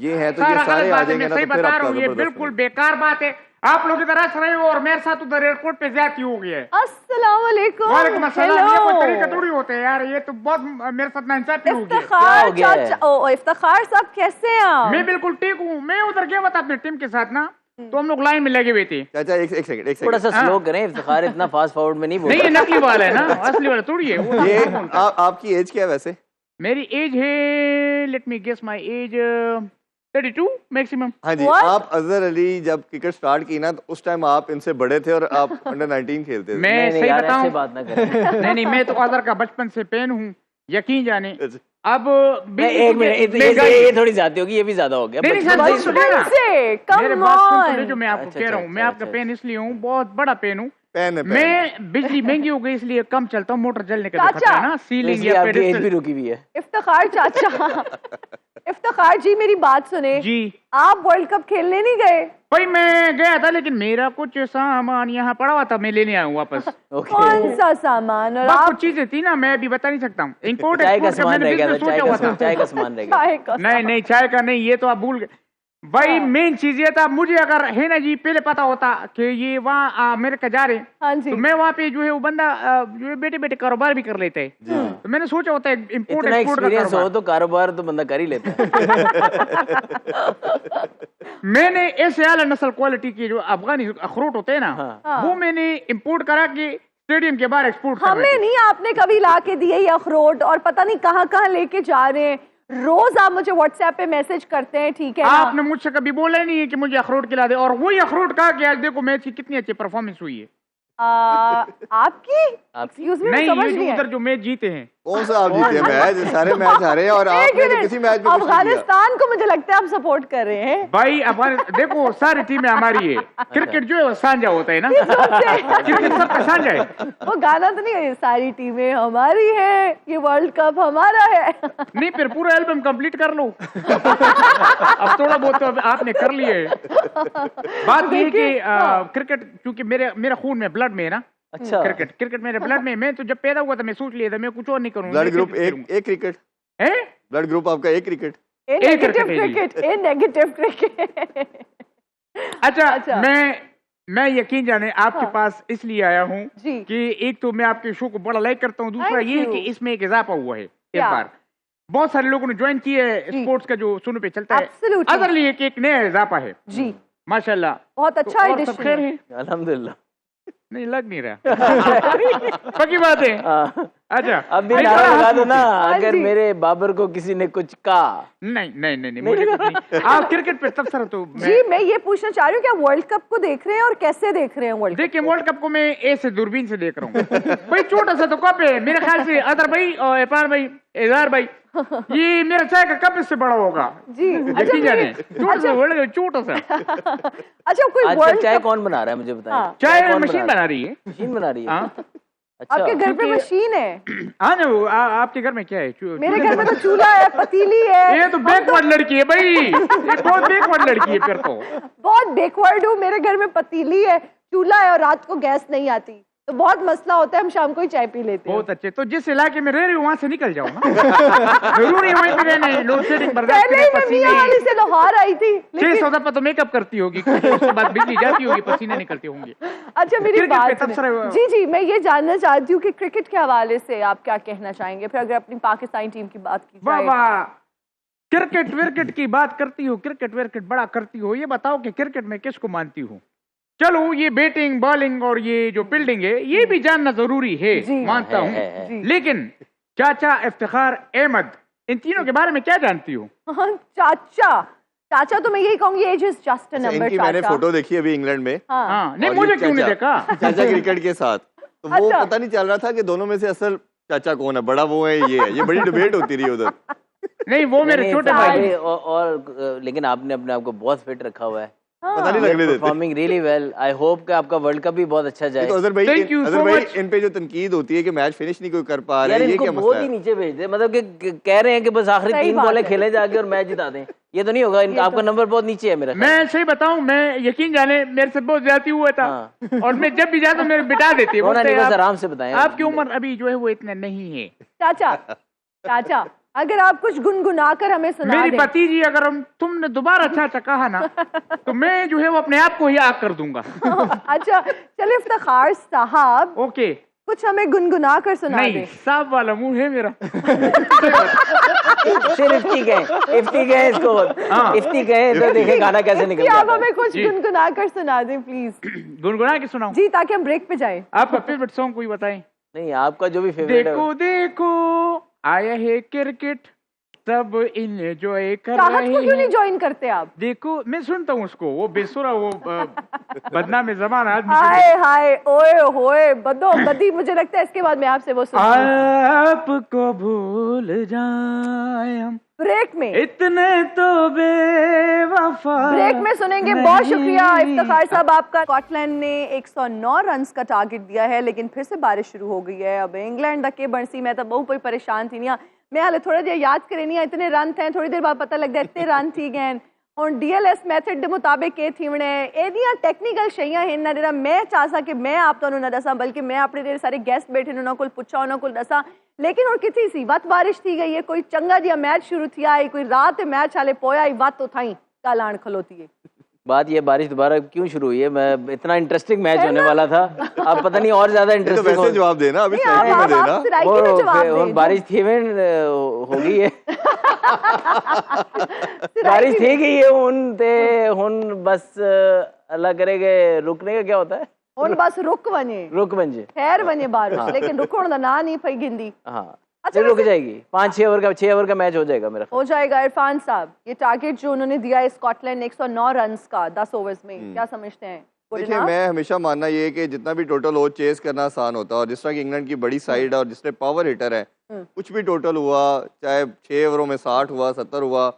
ये है, तो ये सारे आ जाएंगे ना, सही तो फिर बता रहा हूँ, आपका ये जबरदस्त बिल्कुल बेकार बात है। आप लोग इधर हंस रहे हो और मेरे साथ उधर एयरपोर्ट पे ज्यादती हो गई है। अस्सलाम वालेकुम। वालेकुम अस्सलाम। ये कोई तरीका थोड़ी होते हैं यार, ये तो बहुत मेरे साथ नाइंसाफी हो गई है। इफ्तिखार गया है? चाचा, ओ इफ्तिखार साहब कैसे हैं आप? मैं बिल्कुल ठीक हूँ। मैं उधर गया था अपने टीम के साथ ना, तो हम लोग लाइन में लगे हुए थे। चाचा एक सेकंड थोड़ा सा स्लो करें, इफ्तिखार इतना फास्ट फॉरवर्ड में नहीं नहीं, ये बोलता। नकली वाला है ना, असली वाला थोड़ी है वो। ये आपकी एज क्या है वैसे? मेरी एज है, let me guess my age 32 maximum. हाँ जी। What? आप अजहर अली जब क्रिकेट स्टार्ट की ना, तो उस टाइम आप इनसे बड़े थे और आप अंडर 19 खेलते थे। मैं नहीं, सही यार, बताऊं, ऐसे बात ना करें। नहीं, मैं तो अजहर का बचपन से फैन हूँ, यकीन जाने। अच्छा। अब एक मिनट, ये थोड़ी ज्यादा होगी, ये भी ज्यादा हो गया। नहीं, नहीं, बचपन सर, से- बचपन बचपन से, कम मेरे बात सुन तो ऑन। ले, जो मैं आपको अच्छा, कह रहा हूँ। अच्छा, मैं आपका अच्छा, फैन इसलिए हूँ, बहुत बड़ा फैन हूँ। पैन है, पैन। मैं बिजली महंगी हो गई इसलिए कम चलता हूँ, मोटर जलने का जो चाचा। खतरा है ना, तो सीलिंग इसलिए या आपकी एज भी पेडिस्टल। रुकी हुई है। इफ्तिखार चाचा, इफ्तिखार जी मेरी बात सुने। जी आप वर्ल्ड कप खेलने नहीं गए? भाई, मैं गया था लेकिन मेरा कुछ सामान यहाँ पड़ा हुआ था, मैं लेने आया हूँ वापस। ओके। कौन सा सामान? और बस आप कुछ चीजें थी ना, मैं अभी बता नहीं सकता हूँ। इम्पोर्ट चाय का एक्सपोर्ट का सामान मैंने रह गया था, बिजनेस सोचा हुआ था। चाय का सामान रह गया। चाय का नहीं, चाय का नहीं, ये तो आप भूल गए भाई। मेन चीज ये था, मुझे अगर है ना जी पहले पता होता कि ये वहाँ अमेरिका जा रहे हैं, हाँ जी। तो मैं वहाँ पे जो है वो बंदा जो है बेटे बेटे कारोबार भी कर लेते हैं। तो मैंने सोचा होता है इम्पोर्ट इतना एक्सपोर्ट का एक्सपीरियंस हो कारोबार। तो कारोबार तो बंदा कर ही लेता है। मैंने ऐसे आला नस्ल क्वालिटी की जो अफगानी अखरोट होते हैं ना, हाँ। वो मैंने इम्पोर्ट करा के स्टेडियम के बाहर एक्सपोर्ट कर हमें नहीं, आपने कभी ला के दिए ये अखरोट और पता नहीं कहाँ कहाँ लेके जा रहे हैं। रोज आप मुझे व्हाट्सएप पे मैसेज करते हैं, ठीक है ना? आपने मुझसे कभी बोला ही नहीं है कि मुझे अखरोट खिला दे, और वही अखरोट कहा कि आज देखो मैच की कितनी अच्छी परफॉर्मेंस हुई है। आपकी? आपकी? Excuse me, नहीं, समझ ये नहीं जो है। उधर जो मैच जीते हैं। कौन सा आप जीते मैच? सारे मैच हारे हैं और एक आपने तो मिनट, किसी मैच में कुछ नहीं किया। अफगानिस्तान को मुझे लगता है आप सपोर्ट कर रहे हैं। भाई अफगान देखो, सारी टीमें हमारी है। क्रिकेट जो है वो साझा होता है ना, क्रिकेट सबका साझा है। वो गाना तो नहीं है, सारी टीमें हमारी है, ये वर्ल्ड कप हमारा है। नहीं, फिर पूरा एल्बम कंप्लीट कर लो। अब थोड़ा बहुत तो आपने कर लिए है। बात ये है कि क्रिकेट क्योंकि मेरा खून में, ब्लड में है ना। अच्छा। क्रिकेट मेरे ब्लड में। मैं तो जब पैदा हुआ था मैं सोच लिया था मैं कुछ और नहीं करूंगा। ब्लड ग्रुप एक क्रिकेट है, ब्लड ग्रुप आपका एक क्रिकेट। ए एक नेगेटिव क्रिकेट है जी। क्रिकेट, ए नेगेटिव क्रिकेट। अच्छा, अच्छा। मैं मैं यकीन जाने आपके हाँ। पास इसलिए आया हूँ जी। कि एक तो मैं आपके शो को बड़ा लाइक करता हूँ, दूसरा Thank ये है you. कि इसमें एक इजाफा हुआ है एक क्या? बार। बहुत सारे लोगों ने ज्वाइन किया है जी। स्पोर्ट्स का जो सुनो पे चलता है। Absolutely. अदर लिए कि एक नया इजाफा है जी, माशाल्लाह। बहुत तो अच्छा और सब एडिशन खैर है। है? अल्हम्दुलिल्लाह। नहीं लग नहीं रहा। पक्की बात है। हाँ। अच्छा अब भी भाई, नारा बड़ा लगा दो हंसमुख ना, है। अगर जी। मेरे बाबर को किसी ने कुछ कहा। नहीं नहीं नहीं, नहीं मुझे कुछ नहीं। आप क्रिकेट पे तबसरा तो जी, मैं ये पूछना चाह रही हूँ, क्या वर्ल्ड कप को देख रहे हैं और कैसे देख रहे हैं वर्ल्ड कप देखिए को? वर्ल्ड कप को मैं ऐसे दूरबीन से देख रहा हूँ। भाई छोटा सा तो कप है मेरे ख्याल से। अदर भाई और इरफान भाई, इजार भाई, ये मेरा चाय का कप इससे बड़ा होगा। जी, अच्छा यकीन जाने मेरी- छोटा सा वर्ल्ड कप, छोटा सा अच्छा कोई आजकल वर्ल्ड चाय कप कौन बना रहा है मुझे बताएं? हाँ। चाय कौन मशीन रहा बना रही है। है? मशीन बना रही है। हाँ अच्छा। आपके घर पे क्योंकि- मशीन है? हाँ ना वो आपके घर में क्या है? मेरे घर में तो चूल्हा है, पतीली है। ये तो बैकवर्ड लड़की है भाई, ये बहुत बैकवर्ड लड़की है फिर तो। बहुत बैकवर्ड हूँ, मेरे घर में पतीली है, चूल्हा है और रात को गैस नहीं आती, तो बहुत मसला होता है, हम शाम को ही चाय पी लेते हैं। बहुत अच्छे। तो जिस इलाके में रह रही हूँ वहां से निकल जाओ ना। जरूरी है वहीं पे रहना है। लोड शेडिंग बर्दाश्त पहले करें, ही मैं मियाँ वाली पसीने से लाहौर आई थी, 600 लेकिन दफा तो मेकअप करती होगी, उसके बाद बिजली जाती होगी, पसीने निकलते होंगे। अच्छा मेरी क्रिकेट पे बात तबसरा सुनिए। हुआ। जी जी, मैं ये जानना चाहती हूँ कि क्रिकेट के हवाले से आप क्या कहना चाहेंगे, फिर अगर अपनी पाकिस्तानी टीम की बात की वाह जाए। वाह, क्रिकेट विकेट की बात करती हो, क्रिकेट विकेट बड़ा करती हो, ये बताओ कि क्रिकेट में किसको मानती हो? चलो ये बैटिंग बॉलिंग और ये जो फील्डिंग है ये भी जानना जरूरी है, जी। मानता है, हूँ। है। जी। लेकिन चाचा इफ्तिखार अहमद, इन तीनों के बारे में क्या जानती हो? हाँ, चाचा चाचा तो मैं यही कहूंगी, age is just a number. इनकी मैंने चाचा फोटो देखी अभी इंग्लैंड में। हाँ हाँ नहीं और मुझे ये क्यों नहीं देखा? चाचा क्रिकेट के साथ, तो वो अच्छा। पता नहीं चल रहा था कि दोनों में से असल चाचा कौन है, बड़ा वो है ये है। ये बड़ी डिबेट होती रही उधर। नहीं वो मेरे नहीं, छोटे सारे भाई। और लेकिन आपने अपने आप को बहुत फिट रखा हुआ है। पता नहीं लगने देते। Performing really well. I hope कि आपका वर्ल्ड कप भी बहुत अच्छा जाए। तो अजहर भाई, Thank you so अजहर भाई much. इन पे जो तनकीद होती है कि मैच फिनिश नहीं कोई कर पा रहे यार हैं, ये इनको क्या बहुत मसला ही है? नीचे भेज दे, मतलब कि कह रहे हैं कि बस आखिरी सही 3 बात बॉलें है। खेले जाके और मैच जिता दें। ये तो नहीं होगा, इनका आपका नंबर बहुत नीचे है मेरा ख्याल। मैं सही बताऊं, मैं यकीन जाने मेरे से बहुत ज्यादा हुआ था। हाँ। और मैं जब भी जाता हूं मेरे बिठा देती है, होना बोलते नहीं, हैं, बस आप- आराम से बताएं। आपकी उम्र अभी जो है वो इतना नहीं है। चाचा चाचा, अगर आप कुछ गुनगुना कर हमें सुना मेरी दें। भतीजी, अगर तुमने दोबारा अच्छा अच्छा कहा ना तो मैं जो है वो अपने आप को ही आग कर दूंगा। अच्छा चलिए इफ्तिखार साहब, ओके। कुछ हमें गुनगुना कर सुना नहीं दें। साफ वाला मुंह है मेरा। सिर्फ इफ्ती कहें, इफ्ती कहें इसको। हाँ। इफ्ती कहें तो देखें गाना कैसे निकल कि आप जाता है। हमें कुछ जी। गुनगुना कर सुना दें प्लीज। गुनगुना के सुनाऊं? जी, ताकि हम ब्रेक पे जाएं। आपका फेवरेट सॉन्ग कोई बताएं? नहीं, आपका जो भी फेवरेट है। देखो देखो आया है क्रिकेट, सब एंजॉय कर चाहत रहे को क्यों नहीं हैं। ज्वाइन करते आप? देखो मैं सुनता हूँ उसको, वो बेसुरा, वो बदनाम जबान आदमी। हाय हाय, ओए होए, बदो बदी, मुझे लगता है इसके बाद मैं आपसे वो सुनूंगी। आपको भूल जाए हम ब्रेक में इतने तो बेवफा। ब्रेक में सुनेंगे। बहुत शुक्रिया इफ्तिखार साहब आपका। स्कॉटलैंड ने 109 रन्स का टारगेट दिया है, लेकिन फिर से बारिश शुरू हो गई है। अब इंग्लैंड के बरसी मैं तो बहुत परेशान थी नहीं, मैं हाले थोड़ा देर याद करे नहीं, इतने रन थे, थोड़ी देर बाद पता लगता इतने रन थी गए। और डीएलएस मैथड के मुताबिक ये थीवने एदियां टेक्निकल शैयां हैं ना, जेड़ा मैं चाहता कि मैं आप तो ना दसा, बल्कि मैं अपने जेडे सारे गेस्ट बैठे उन्होंने को पूछा, उन्होंने को दसा। लेकिन और कितनी सी वत बारिश थी गई है, कोई चंगा जिहा मैच शुरू थी आई, कोई रात मैच हाले पोया आई, वत तो थाई कल आन खलोती है। बात ये बारिश दोबारा क्यों शुरू हुई है? मैं इतना इंटरेस्टिंग मैच होने वाला था, अब पता नहीं और ज्यादा ये तो इंटरेस्टिंग वैसे जवाब देना, अभी नहीं, स्ट्राइकिंग में आप देना। सराइकी में जवाब दें। बारिश थी में हो गई है। बारिश थी गई है हुन ते हुन बस अल्लाह करेगे रुकने का क्या होता है, हुन बस रुक वने, रुक बन जे। खैर वने बारिश, हाँ। लेकिन रुकण दा ना नहीं पई गिंदी। हाँ अच्छा, फिर रुक वैसे- जाएगी। 5-6 ओवर का 6 ओवर का मैच हो जाएगा मेरा। हो जाएगा। इरफान साहब, ये टारगेट जो उन्होंने दिया है स्कॉटलैंड ने 109 रन्स का 10 ओवर्स में, क्या समझते हैं? Good देखिए, enough? मैं हमेशा मानना ये है कि जितना भी टोटल हो चेस करना आसान होता है, और जिस तरह की इंग्लैंड की बड़ी साइड है और जिसने पावर हिटर है, कुछ भी टोटल हुआ, चाहे 6 ओवरों में 60 हुआ, 70 हुआ,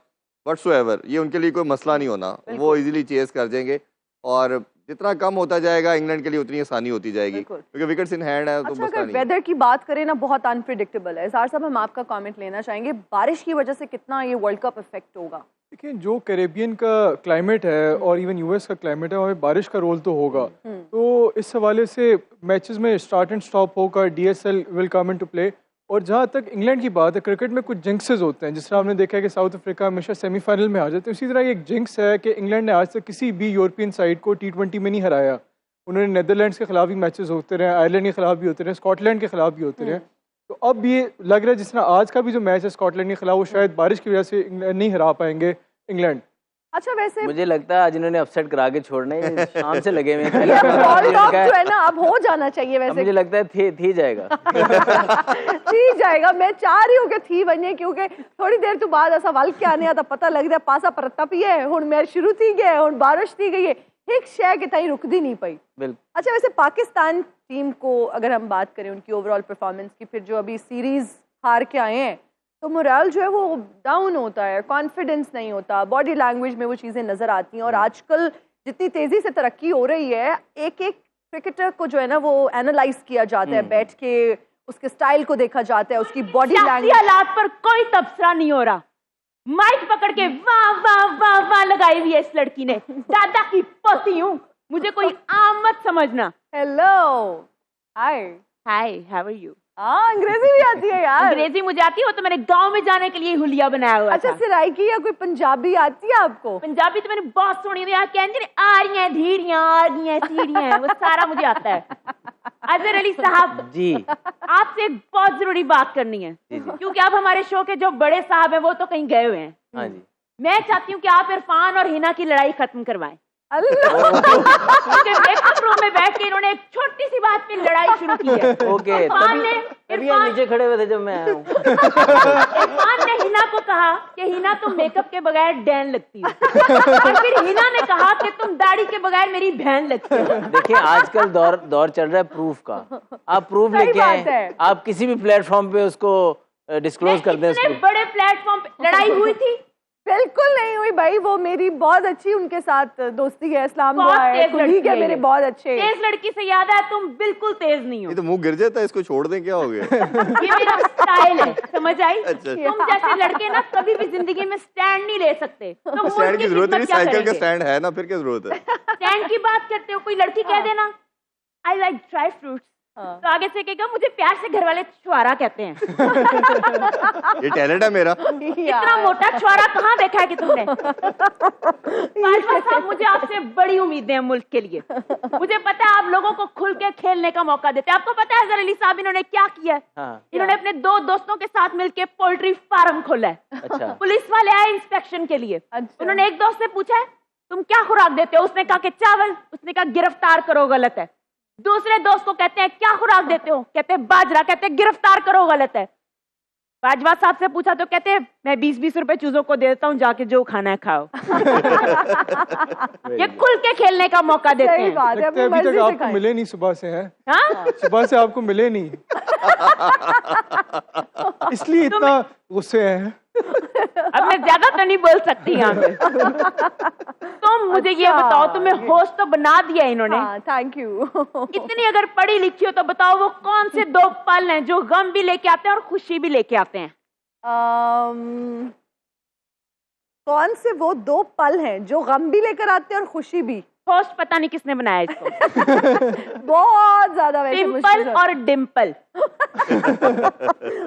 व्हाट्सोएवर, ये उनके लिए कोई मसला नहीं होना, वो इजीली चेस कर देंगे। और जितना कम होता जाएगा इंग्लैंड के लिए उतनी आसानी होती जाएगी, बिल्कुल। क्योंकि विकेट्स इन हैंड है तो अच्छा, मसला अगर नहीं है। वेदर की बात करें ना, बहुत अनप्रिडिक्टेबल है। जार साहब, हम आपका कमेंट लेना चाहेंगे, बारिश की वजह से कितना ये वर्ल्ड कप इफेक्ट होगा? देखिए, जो कैरेबियन का क्लाइमेट है और इवन यूएस का क्लाइमेट है, वहाँ पे बारिश का रोल तो होगा। तो इस हवाले से मैचेस में स्टार्ट एंड स्टॉप होकर DSL will come into play. और जहाँ तक इंग्लैंड की बात है, क्रिकेट में कुछ जिंक्सेस होते हैं, जिस तरह आपने देखा है कि साउथ अफ्रीका हमेशा सेमीफाइनल में आ जाते हैं, उसी तरह एक जिंक्स है कि इंग्लैंड ने आज तक किसी भी यूरोपियन साइड को T20 में नहीं हराया। उन्होंने नेदरलैंड्स के खिलाफ भी मैचेस होते रहे, आयरलैंड के खिलाफ भी होते रहे, स्कॉटलैंड के खिलाफ भी होते रहे। तो अब ये लग रहा है जिस तरह आज का भी जो मैच है स्कॉटलैंड के खिलाफ, वो शायद बारिश की वजह से नहीं हरा पाएंगे इंग्लैंड। अच्छा वैसे मुझे लगता है आज इन्होंने अपसेट करा के छोड़ने, शाम से लगे हुए हैं। ये बॉल टॉप जो है ना अब हो जाना चाहिए अब वैसे। मुझे लगता है थी जाएगा। थी जाएगा, मैं चाह रही हूँ कि थी बने, क्योंकि थोड़ी देर तो बाद ऐसा वल के आने आता पता लग रहा पासा परता पी है, हुण मैच शुरू थी गया, हुण बारिश थी गई है, एक शय के ताई रुकदी नहीं पई। बिल्कुल। अच्छा वैसे पाकिस्तान टीम को अगर हम बात करें उनकी ओवरऑल परफॉर्मेंस की, फिर जो अभी सीरीज हार के आए हैं तो मोरल जो है वो डाउन होता है, कॉन्फिडेंस नहीं होता, बॉडी लैंग्वेज में वो चीज़ें नज़र आती हैं। और आजकल जितनी तेज़ी से तरक्की हो रही है, एक एक क्रिकेटर को जो है ना वो एनालाइज किया जाता है, बैठ के उसके स्टाइल को देखा जाता है, उसकी बॉडी लैंग्वेज। हालात पर कोई तबसरा नहीं हो रहा। माइक पकड़ के वाह वाह वाह वाह लगाई हुई है इस लड़की ने। दादा की पोती हूँ, मुझे कोई आम मत समझना। Hello, hi, hi, how are you? हाँ अंग्रेजी भी आती है यार। अंग्रेजी मुझे आती है, वो तो मैंने गांव में जाने के लिए हुलिया बनाया हुआ अच्छा था। सिराइकी या कोई पंजाबी आती है आपको? पंजाबी तो मैंने बहुत सुनी हुई है, कहते हैं आ रही हैं धीरियां, आ रही हैं सीढ़ियां, वो सारा मुझे आता है। अजहर अली साहब जी, आपसे एक बहुत जरूरी बात करनी है, क्योंकि आप हमारे शो के जो बड़े साहब हैं वो तो कहीं गए हुए हैं। हाँ जी। मैं चाहती हूँ कि आप इरफान और हिना की लड़ाई खत्म करवाएं। अल्लाह क्योंकि मेकअप रूम में बैठ के इन्होंने एक छोटी सी बात पे लड़ाई शुरू की है। ओके, इरफान ने तभी आप नीचे खड़े हुए थे जब मैं आया हूँ। इरफान ने हिना को कहा कि हिना तुम मेकअप के बगैर डैन लगती हो, और फिर हिना ने कहा कि तुम दाढ़ी के बगैर मेरी बहन लगती हो। देखिए आजकल दौर चल रहा है प्रूफ का। आप प्रूफ सही लेके बात आए, है। आप किसी भी प्लेटफॉर्म पे उसको डिस्क्लोज कर दें। इतने बड़े प्लेटफॉर्म पे लड़ाई हुई थी? बिल्कुल नहीं हुई भाई, वो मेरी बहुत अच्छी उनके साथ दोस्ती है, इस्लाम बहुत दुआ है, तेज कुलीग लड़की है है मेरे ये। बहुत अच्छे। तेज लड़की से याद है, तुम बिल्कुल तेज नहीं हो। ये तो मुंह गिर जाता है, इसको छोड़ दें, क्या हो गया? ये मेरा स्टाइल है, समझ आई? अच्छा। तुम जैसे लड़के ना कभी भी जिंदगी में स्टैंड नहीं ले सकते। तो स्टैंड की जरूरत नहीं, साइकिल का स्टैंड है ना, फिर क्या जरूरत है? स्टैंड की बात करते हो, कोई लड़की कह देना आई लाइक ड्राई फ्रूट्स, तो आगे से कहेगा मुझे प्यार से घर वाले छुआरा कहते हैं। ये टैलेंट है मेरा। इतना मोटा छुआरा कहाँ देखा है कि तुमने? बाजवा साहब, मुझे आपसे बड़ी उम्मीदें हैं मुल्क के लिए। मुझे पता है आप लोगों को खुल के खेलने का मौका देते हैं। आपको पता है अजहर अली साहब इन्होंने क्या किया है? हाँ। इन्होंने अपने 2 दोस्तों के साथ मिलके पोल्ट्री फार्म खोला है। अच्छा। पुलिस वाले आए इंस्पेक्शन के लिए। अच्छा। उन्होंने एक दोस्त से पूछा है तुम क्या खुराक देते हो? उसने कहा कि चावल। उसने कहा गिरफ्तार करो, गलत है। दूसरे दोस्त को कहते हैं क्या खुराक देते हो? कहते हैं बाजरा। कहते हैं गिरफ्तार करो, गलत है। बाजवा साहब से पूछा तो कहते हैं मैं 20-20 रुपए चूजों को दे देता हूँ, जाके जो खाना है खाओ। ये खुल के खेलने का मौका देते सही हैं। बात है, लगता अपनी है अभी मर्जी तक से आपको खाएं। मिले नहीं सुबह से हैं, हाँ? सुबह से आपको मिले नहीं, इसलिए इतना गुस्से हैं। अब मैं ज्यादा तो नहीं बोल सकती यहाँ पे। तुम मुझे ये अच्छा। बताओ, तुम्हें होस्ट तो बना दिया इन्होंने, हाँ थैंक यू। इतनी अगर पढ़ी लिखी हो तो बताओ वो कौन से 2 पल हैं जो गम भी लेके आते हैं और खुशी भी लेके आते हैं? कौन से वो 2 पल हैं जो गम भी लेकर आते हैं और खुशी भी? होस्ट पता नहीं किसने बनाया इसको। बहुत ज्यादा वैसे सिंपल मुश्किल है। और डिम्पल।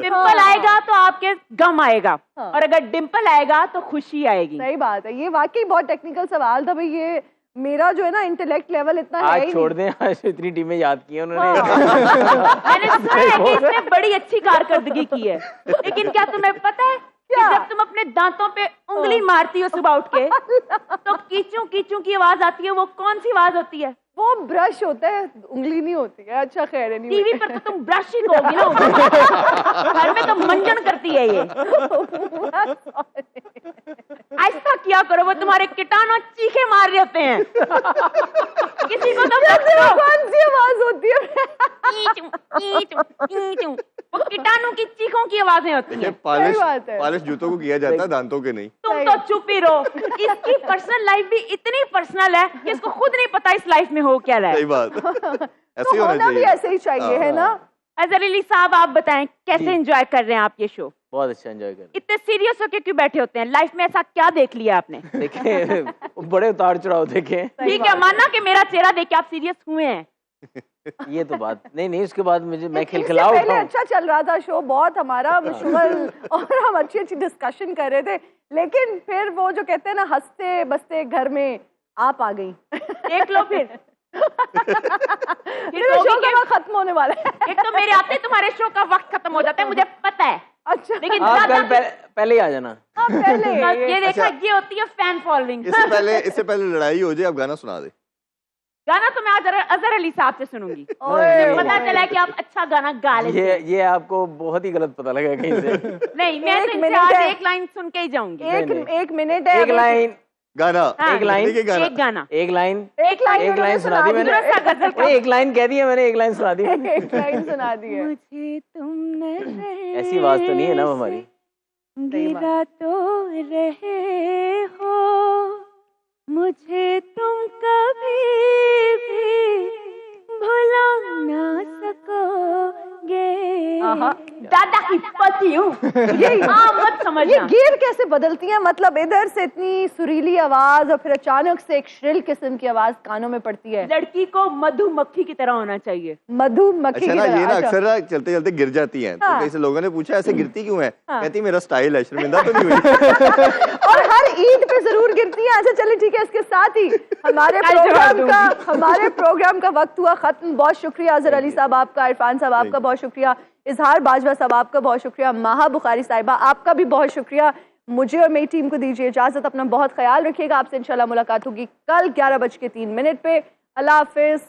डिम्पल आएगा तो आपके गम आएगा, हाँ। और अगर डिम्पल आएगा तो खुशी आएगी। सही बात है, ये वाकई बहुत टेक्निकल सवाल था भाई। ये मेरा जो है ना इंटेलेक्ट लेवल इतना है आज ही छोड़ नहीं। दें, आज इतनी टीमें याद की हैं उन्होंने। मैंने सुना है कि इसने बड़ी अच्छी कारकर्दगी की है, लेकिन क्या तुम्हें पता है कि क्या? जब तुम अपने दांतों पे उंगली मारती हो सुबह उठ के तो कीचू कीचू की आवाज आती है, वो कौन सी आवाज होती है? वो ब्रश होता है, उंगली नहीं होती है। अच्छा खैर नहीं टीवी पर तो तुम ब्रश ही कहोगी ना, घर में तो मंजन करती है ये। ऐसा किया करो, वो तुम्हारे कीटाणु चीखे मार रहे होते हैं। किसी को तो बख्शो। कौन सी आवाज होती है? कीचू, कीचू, कीचू। वो कीटाणु की चीखों की आवाजें होती देखिए हैं। पालिश बात है। पालिश जूतों को किया जाता है, दांतों के नहीं। तुम तो चुप ही रहो। इसकी पर्सनल लाइफ भी इतनी पर्सनल है कि इसको खुद नहीं पता इस लाइफ में हो क्या रहा सही है। बात। ऐसे तो ही होना होना भी चाहिए। ऐसे ही चाहिए, है ना? अजहर अली साहब आप बताएं कैसे एंजॉय कर रहे हैं आप ये शो? बहुत अच्छा एंजॉय कर। इतने सीरियस होके क्यों बैठे होते हैं? लाइफ में ऐसा क्या देख लिया आपने? देखे बड़े उतार चढ़ाव देखे। ठीक है, माना कि मेरा चेहरा देख के आप सीरियस हुए हैं। ये तो बात नहीं, उसके बाद मैं इससे खिलखिलाऊ पहले उठाऊं। अच्छा चल रहा था शो, बहुत हमारा मशगूल और हम अच्छी अच्छी डिस्कशन कर रहे थे, लेकिन फिर वो जो कहते हैं ना हंसते बसते घर में आप आ गई। देख लो फिर मेरे शो का वक्त खत्म होने वाला है। एक तो मेरे आते तुम्हारे शो का वक्त खत्म हो जाता है, मुझे पता है। अच्छा, लेकिन आप दादा कल पहले ही आ जाना। हाँ, पहले ये देखा, अच्छा। ये होती है फैन फॉलोइंग। इससे पहले लड़ाई हो जाए, आप गाना सुना दे। गाना तो मैं आज अजहर अली साहब से सुनूंगी। ओए, मुझे पता चला है कि आप अच्छा गाना गा लेते हैं। ये आपको बहुत ही गलत पता लगा कहीं से। नहीं, मैं एक तो इनसे मिनट आज है। एक लाइन सुन के ही जाऊंगी। एक मिनट है, एक लाइन गाना हाँ, एक लाइन देखिए गाना एक गाना, एक लाइन एक लाइन एक उन्होंने लाइन सुना दी मैंने। दूसरा सा गजल का। एक लाइन कह दी है मैंने, एक लाइन सुना दी। एक लाइन सुना दी है। मुझे तुमने ऐसी आवाज तो नहीं है ना हमारी। गिरा तो रहे हो, मुझे तुम कभी भी भुला ना सकोगे। आहा। दादा की पति हूँ, ये मत ये समझना। गियर कैसे बदलती हैं? मतलब इधर से इतनी सुरीली आवाज और फिर अचानक से एक श्रिल किस्म की आवाज कानों में पड़ती है। लड़की को मधुमक्खी की तरह होना चाहिए। मधुमक्खी अच्छा की ना, ये ना तरह। अक्सर ना चलते चलते गिर जाती हैं। तो हाँ। कई से लोगों ने पूछा ऐसे गिरती क्यों है? हाँ। कहती मेरा स्टाइल है, शर्मिंदा तो नहीं हुई। और हर ईद पे जरूर गिरती हैं। अच्छा चलिए ठीक है, इसके साथ ही हमारे कल जवाब प्रोग्राम का वक्त हुआ खत्म। बहुत शुक्रिया अजहर अली साहब आपका, इरफान साहब आपका बहुत शुक्रिया, इजहार बाजवा साहब आपका बहुत शुक्रिया, माहा बुखारी साहिबा आपका भी बहुत शुक्रिया। मुझे और मेरी टीम को दीजिए इजाजत। अपना बहुत ख्याल रखिएगा। आपसे इंशाल्लाह मुलाकात होगी कल 11:03 पे। अल्लाह हाफिज।